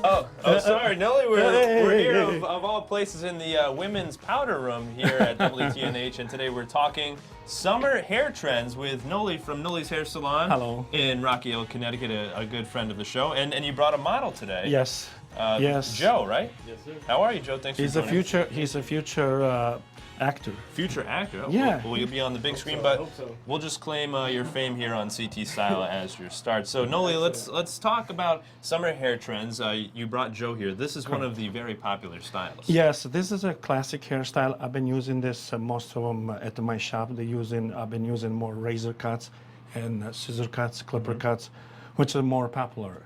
Sorry, Noli. We're here of all places in the women's powder room here at WTNH, and today we're talking summer hair trends with Noli from Noli's Hair Salon. Hello. In Rocky Hill, Connecticut, a good friend of the show, and you brought a model today. Yes. Yes. Joe, right? Yes, sir. How are you, Joe? Thanks He's for a joining. future actor. Future actor. Oh, Yeah. Well, you'll be on the big screen, so, but hope so. we'll just claim your fame here on CT Style as your start. So, Noli, let's talk about summer hair trends. You brought Joe here. This is one of the very popular styles. Yes, this is a classic hairstyle. I've been using this most of them at my shop. I've been using more razor cuts and scissor cuts, clipper cuts, which are more popular.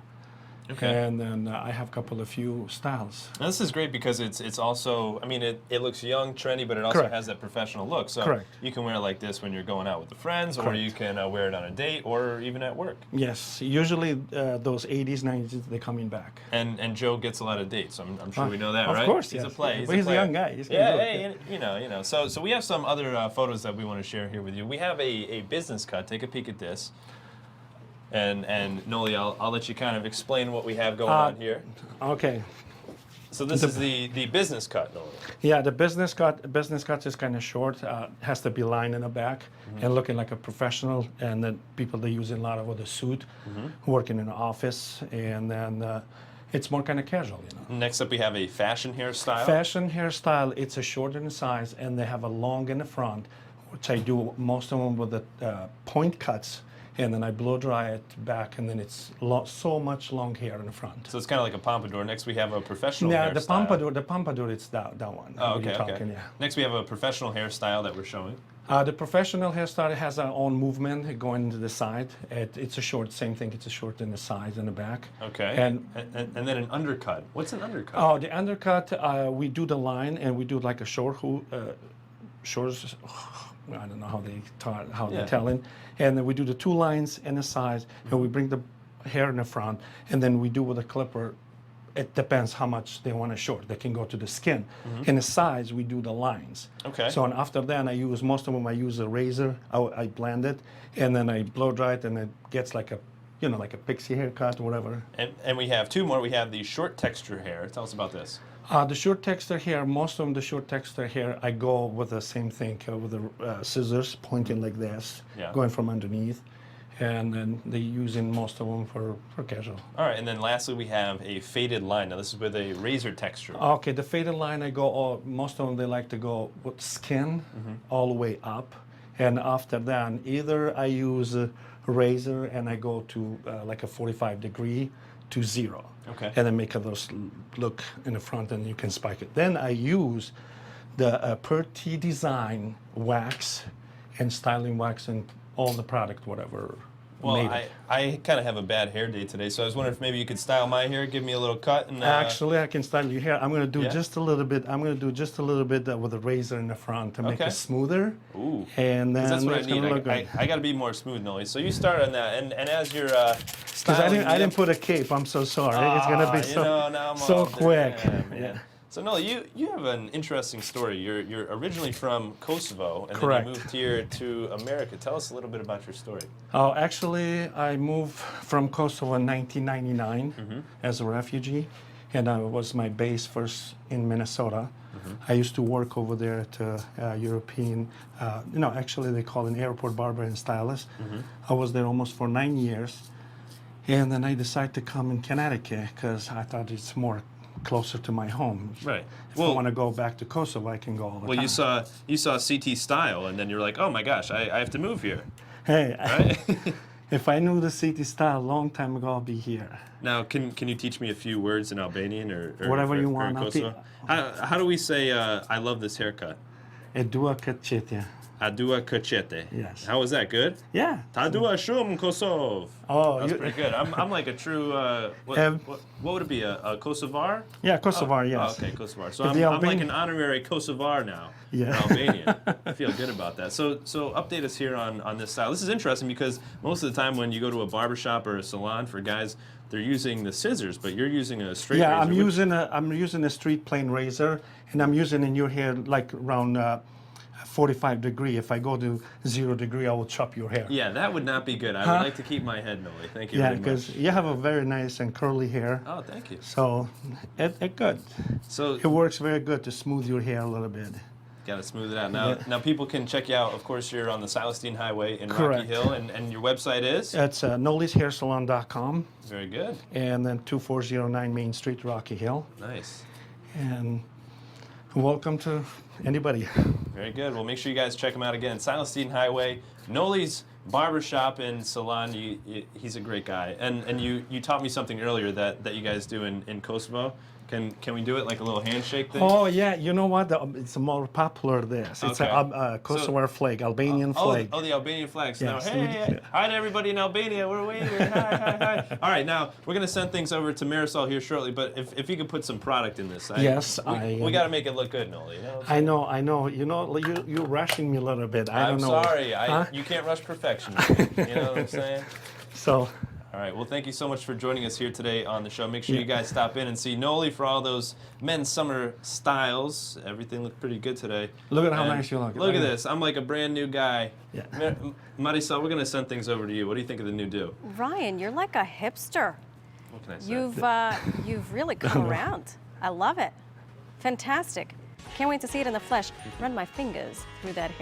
Okay. And then I have a few styles. Now, this is great because it's also, I mean, it looks young, trendy, but it also Correct. has that professional look. So Correct. you can wear it like this when you're going out with the friends, or Correct. you can wear it on a date, or even at work. Yes, usually those 80s, 90s, they're coming back. And Joe gets a lot of dates. I'm sure we know that, Of right? course, he's yes. a play. But he's a player. young guy. He's gonna Yeah, do it, hey, you know. So we have some other photos that we want to share here with you. We have a business cut. Take a peek at this. And Noli, I'll let you kind of explain what we have going on here. Okay. So this is the business cut, Noli. Yeah, the business cut is kind of short. Has to be lined in the back and looking like a professional. And then people they use a lot of with a suit, working in an office, and then it's more kind of casual, you know. Next up, we have a fashion hairstyle. Fashion hairstyle. It's a short in the size, and they have a long in the front, which I do most of them with the point cuts. And then I blow dry it back, and then it's so much long hair in the front. So it's kind of like a pompadour. Next, we have a professional Yeah, hairstyle. the pompadour, it's that one. Oh, what you're okay. talking, yeah. Next, we have a professional hairstyle that we're showing. The professional hairstyle has our own movement going into the side. It's a short, same thing. It's a short in the sides and the back. Okay. And then an undercut. What's an undercut? oh, the undercut, we do the line, and we do like a shorts. I don't know how they're telling. And then we do the two lines in the sides, and we bring the hair in the front, and then we do with a clipper. It depends how much they want to short. They can go to the skin. In the sides, we do the lines. Okay. So and after that, I use a razor. I blend it, and then I blow dry it, and it gets like a pixie haircut or whatever. And we have two more. We have the short texture hair. Tell us about this. The short texture hair, most of them, the short texture hair, I go with the same thing, with the scissors pointing like this, going from underneath. And then they're using most of them for casual. All right, and then lastly, we have a faded line. Now, this is with a razor texture. Okay, the faded line, most of them, they like to go with skin all the way up. And after that, either I use a razor and I go to like a 45 degree to 0. Okay. And then make those look in the front, and you can spike it. Then I use the per T design wax and styling wax and all the product, whatever. Well, made it. I kind of have a bad hair day today, so I was wondering if maybe you could style my hair, give me a little cut. And Actually, I can style your hair. I'm going to do Yeah? just a little bit. I'm going to do just a little bit with a razor in the front to make Okay. it smoother. Ooh. And then That's what I it's gonna need. look good. I got to be more smooth, Noli. So you start on that, and as you're Because styling, I didn't put a cape. I'm so sorry. It's going to be now I'm so all quick. damn, man. So Noli, you have an interesting story. You're originally from Kosovo, and Correct. then you moved here to America. Tell us a little bit about your story. Oh, actually, I moved from Kosovo in 1999 as a refugee, and I was my base first in Minnesota. I used to work over there at European, actually they call it an airport barber and stylist. I was there almost for 9 years, and then I decided to come in Connecticut because I thought it's more closer to my home. Right. If I want to go back to Kosovo, I can go all the time. You saw CT Style, and then you're like, oh my gosh, I have to move here. Hey, Right? if I knew the city style a long time ago, I'll be here. Now, can you teach me a few words in Albanian or Whatever you or want, I'll Kosovo? How do we say I love this haircut? E dua këtë qitje. Adua Kachete. Yes. How was that? Good? Yeah. Tadua Shum Kosov. Oh, That's pretty good. I'm like a true, what would it be, a Kosovar? Yeah, Kosovar, yes. Oh, okay, Kosovar. So But I'm the like Alban- an honorary Kosovar now. Yeah. In Albanian. I feel good about that. So update us here on this style. This is interesting because most of the time when you go to a barbershop or a salon for guys, they're using the scissors, but you're using a straight razor. I'm using a street plane razor, and I'm using in your hair like around 45 degree. If I go to 0 degree, I will chop your hair. Yeah, that would not be good. I would like to keep my head, Noli. Thank you Yeah, very much. because you have a very nice and curly hair. Oh, thank you. So it good. So It works very good to smooth your hair a little bit. got to smooth it out. Now, Yeah. now people can check you out. Of course, you're on the Celestine Highway in Rocky Correct. Hill, and your website is? It's nolishairsalon.com, Very good. and then 2409 Main Street, Rocky Hill. Nice. And welcome to anybody. Very good. Well, make sure you guys check him out again. Celestine Highway, Noli's Barbershop and Salon. He's a great guy. And you taught me something earlier that you guys do in Kosovo. Can we do it like a little handshake thing? Oh yeah, you know what? It's more popular this. It's Okay. a Kosovar flag, Albanian flag. Oh, the Albanian flags. Yes, Now, we hey, do. hi to everybody in Albania. We're waving. Hi. All right, now we're gonna send things over to Marisol here shortly. But if you could put some product in this, Yes, we got to make it look good, Noli. You know what I'm saying? I know. You know, you're rushing me a little bit. I I'm don't know. sorry. Huh? You can't rush perfection. You know what I'm saying? So, All right. Well, thank you so much for joining us here today on the show. Make sure you guys stop in and see Noli for all those men's summer styles. Everything looked pretty good today. look at how And nice you look. Look at this. I'm like a brand new guy. Yeah. Marisol, we're going to send things over to you. What do you think of the new do? Ryan, you're like a hipster. What can I say? You've really come around. I love it. Fantastic. Can't wait to see it in the flesh. Run my fingers through that hair.